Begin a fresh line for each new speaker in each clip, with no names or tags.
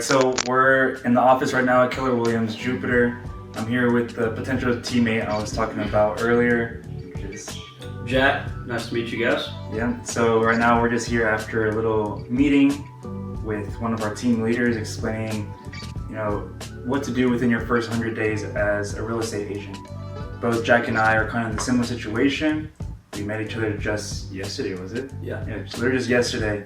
So we're in the office right now at Keller Williams Jupiter. I'm here with the potential teammate I was talking about earlier, which is
Jack. Nice to meet you guys.
yeah. So right now we're just here after a little meeting with one of our team leaders, explaining, what to do within your first 100 days as a real estate agent. Both Jack and I are kind of in a similar situation. We met each other just yesterday, was it?
Yeah.
Literally just yesterday.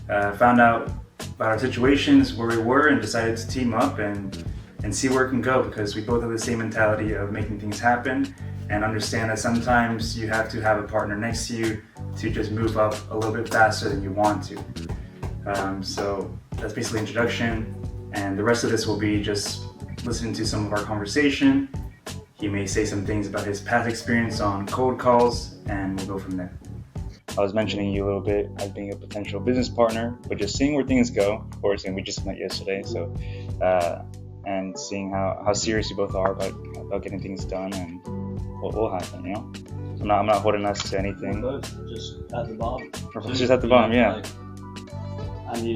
Found out about our situations, where we were, and decided to team up and see where it can go, because we both have the same mentality of making things happen and understand that sometimes you have to have a partner next to you to just move up a little bit faster than you want to. So that's basically introduction, and the rest of this will be just listening to some of our conversation. He may say some things about his past experience on cold calls, and we'll go from there. I was mentioning you a little bit as being a potential business partner, but just seeing where things go, of course, and we just met yesterday, so and seeing how serious you both are about getting things done and what will happen, I'm not holding us to anything.
We're both just at the bottom.
We're both just at the bottom, yeah.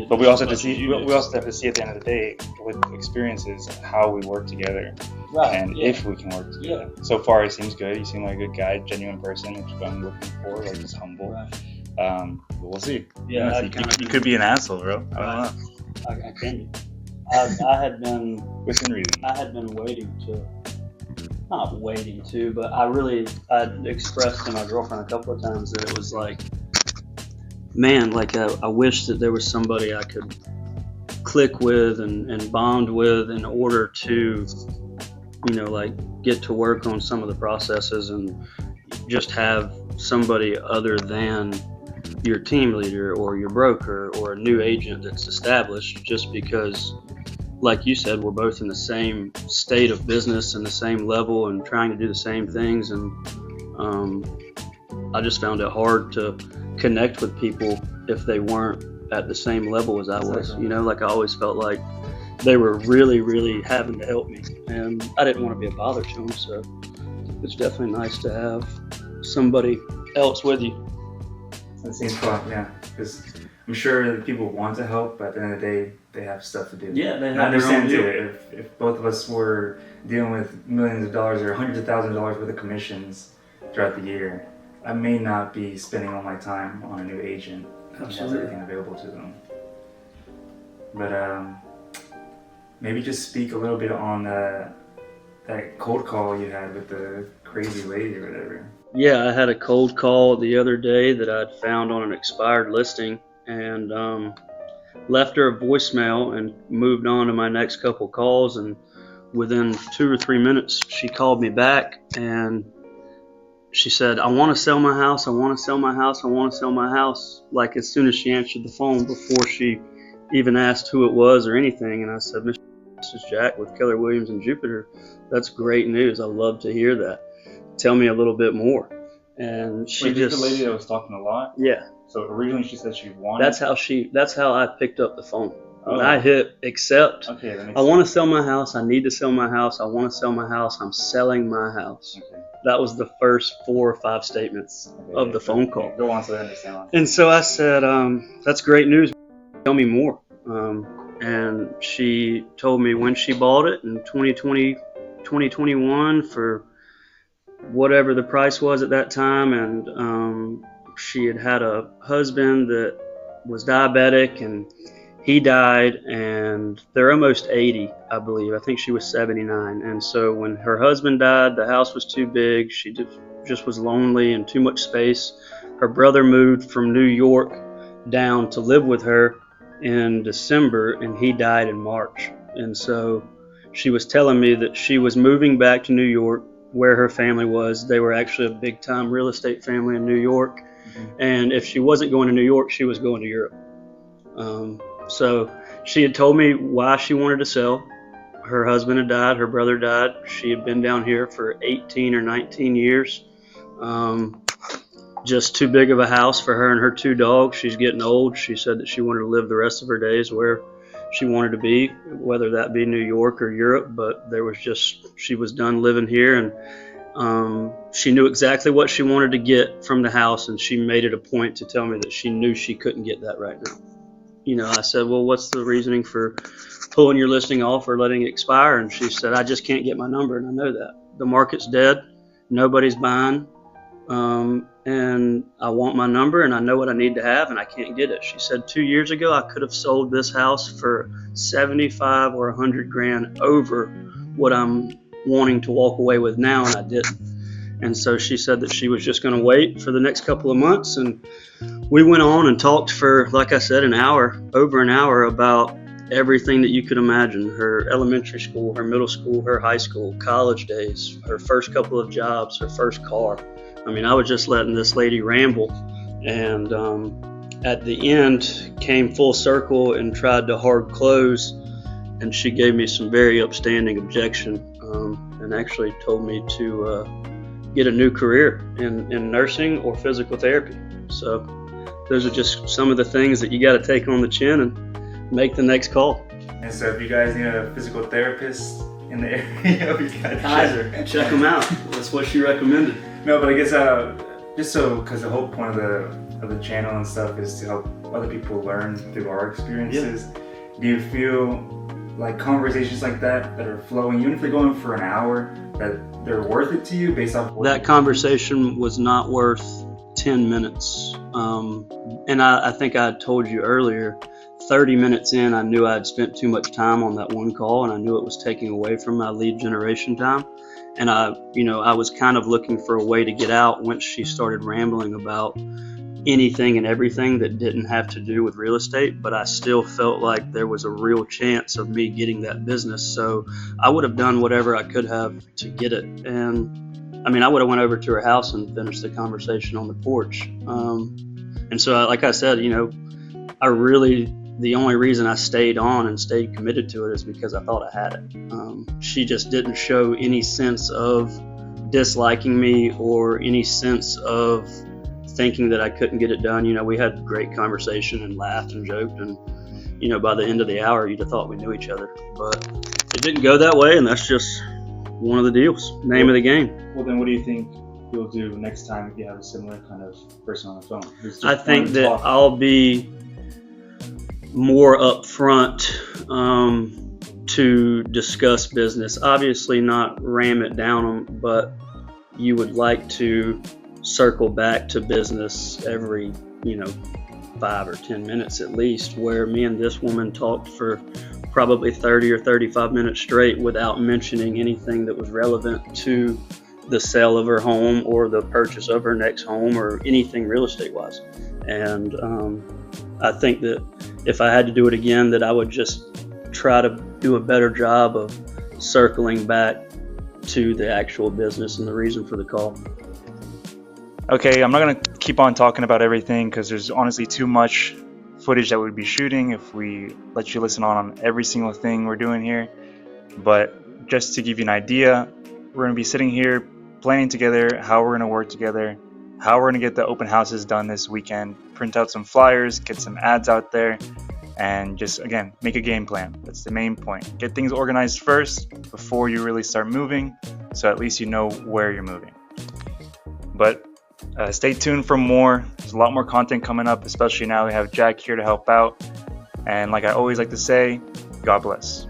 But we also have to see. We also have to see at the end of the day, with experiences, how we work together,
right?
And if we can work together. Yeah. So far, it seems good. You seem like a good guy, genuine person, which I'm looking for. Like, just humble. Right. But we'll see.
Yeah,
you could be an asshole, bro. I don't know.
I can be. I had been.
Within reason.
I had been not waiting to, but I expressed to my girlfriend a couple of times that it was like, man, I wish that there was somebody I could click with and bond with in order to, get to work on some of the processes and just have somebody other than your team leader or your broker or a new agent that's established, just because, like you said, we're both in the same state of business and the same level and trying to do the same things. And I just found it hard to connect with people if they weren't at the same level as I was. I always felt like they were really, really having to help me, and I didn't want to be a bother to them. So it's definitely nice to have somebody else with you.
That seems fun, yeah. Because I'm sure that people want to help, but at the end of the day, they have stuff to do.
Yeah, they have.
I understand too. If both of us were dealing with millions of dollars or hundreds of thousands of dollars worth of commissions throughout the year, I may not be spending all my time on a new agent who has everything available to them. But maybe just speak a little bit on that cold call you had with the crazy lady or whatever.
Yeah, I had a cold call the other day that I'd found on an expired listing, and left her a voicemail and moved on to my next couple calls. And within 2 or 3 minutes, she called me back and she said, "I want to sell my house. I want to sell my house. I want to sell my house." Like, as soon as she answered the phone, before she even asked who it was or anything. And I said, "This is Jack with Keller Williams and Jupiter. That's great news. I love to hear that. Tell me a little bit more." And she
the lady that was talking a lot?
Yeah.
So originally she said she wanted.
That's how I picked up the phone. When I hit accept, I want to sell my house. I need to sell my house. I want to sell my house. I'm selling my house. Okay. That was the first 4 or 5 statements of the phone call.
Go on so I understand.
And so I said, "That's great news. Tell me more." And she told me when she bought it in 2021 for whatever the price was at that time, and she had a husband that was diabetic, and he died, and they're almost 80, I believe. I think she was 79. And so when her husband died, the house was too big. She just was lonely and too much space. Her brother moved from New York down to live with her in December, and he died in March. And so she was telling me that she was moving back to New York, where her family was. They were actually a big time real estate family in New York. Mm-hmm. And if she wasn't going to New York, she was going to Europe. So she had told me why she wanted to sell. Her husband had died, her brother died. She had been down here for 18 or 19 years. Just too big of a house for her and her 2 dogs. She's getting old. She said that she wanted to live the rest of her days where she wanted to be, whether that be New York or Europe, but she was done living here, and she knew exactly what she wanted to get from the house, and she made it a point to tell me that she knew she couldn't get that right now. I said, well, what's the reasoning for pulling your listing off or letting it expire? And she said, I just can't get my number, and I know that. The market's dead. Nobody's buying. And I want my number, and I know what I need to have, and I can't get it. She said 2 years ago I could have sold this house for 75 or 100 grand over what I'm wanting to walk away with now, and I didn't. And so she said that she was just going to wait for the next couple of months, and we went on and talked for, like I said, over an hour about everything that you could imagine: her elementary school, her middle school, her high school, college days, her first couple of jobs, her first car. I mean, I was just letting this lady ramble, and at the end came full circle and tried to hard close, and she gave me some very upstanding objection, and actually told me to get a new career in nursing or physical therapy. So those are just some of the things that you got to take on the chin and make the next call.
And so if you guys need a physical therapist in the area, we got
Kaiser, check them out. That's what she recommended.
No, but I guess just so, because the whole point of the channel and stuff is to help other people learn through our experiences. Yeah. Do you feel like conversations like that are flowing, even if they're going for an hour, that they're worth it to you based off what
that conversation was not worth 10 minutes. And I think I told you earlier, 30 minutes in, I knew I'd spent too much time on that one call, and I knew it was taking away from my lead generation time. And I was kind of looking for a way to get out once she started rambling about anything and everything that didn't have to do with real estate, but I still felt like there was a real chance of me getting that business. So I would have done whatever I could have to get it. And I mean, I would have went over to her house and finished the conversation on the porch. And so, like I said, the only reason I stayed on and stayed committed to it is because I thought I had it. She just didn't show any sense of disliking me or any sense of thinking that I couldn't get it done. We had great conversation and laughed and joked, and by the end of the hour you'd have thought we knew each other, but it didn't go that way, and that's just one of the deals, name of the game.
Well, then what do you think you'll do next time if you have a similar kind of person on the phone?
I think that I'll be more upfront to discuss business. Obviously not ram it down them, but you would like to circle back to business every 5 or 10 minutes at least, where me and this woman talked for probably 30 or 35 minutes straight without mentioning anything that was relevant to the sale of her home or the purchase of her next home or anything real estate wise. And I think that if I had to do it again, that I would just try to do a better job of circling back to the actual business and the reason for the call.
Okay, I'm not going to keep on talking about everything because there's honestly too much footage that we'd be shooting if we let you listen on every single thing we're doing here. But just to give you an idea, we're going to be sitting here planning together how we're going to work together, how we're going to get the open houses done this weekend, print out some flyers, get some ads out there, and just, again, make a game plan. That's the main point. Get things organized first before you really start moving, so at least you know where you're moving. But stay tuned for more. There's a lot more content coming up, especially now we have Jack here to help out. And like I always like to say, God bless.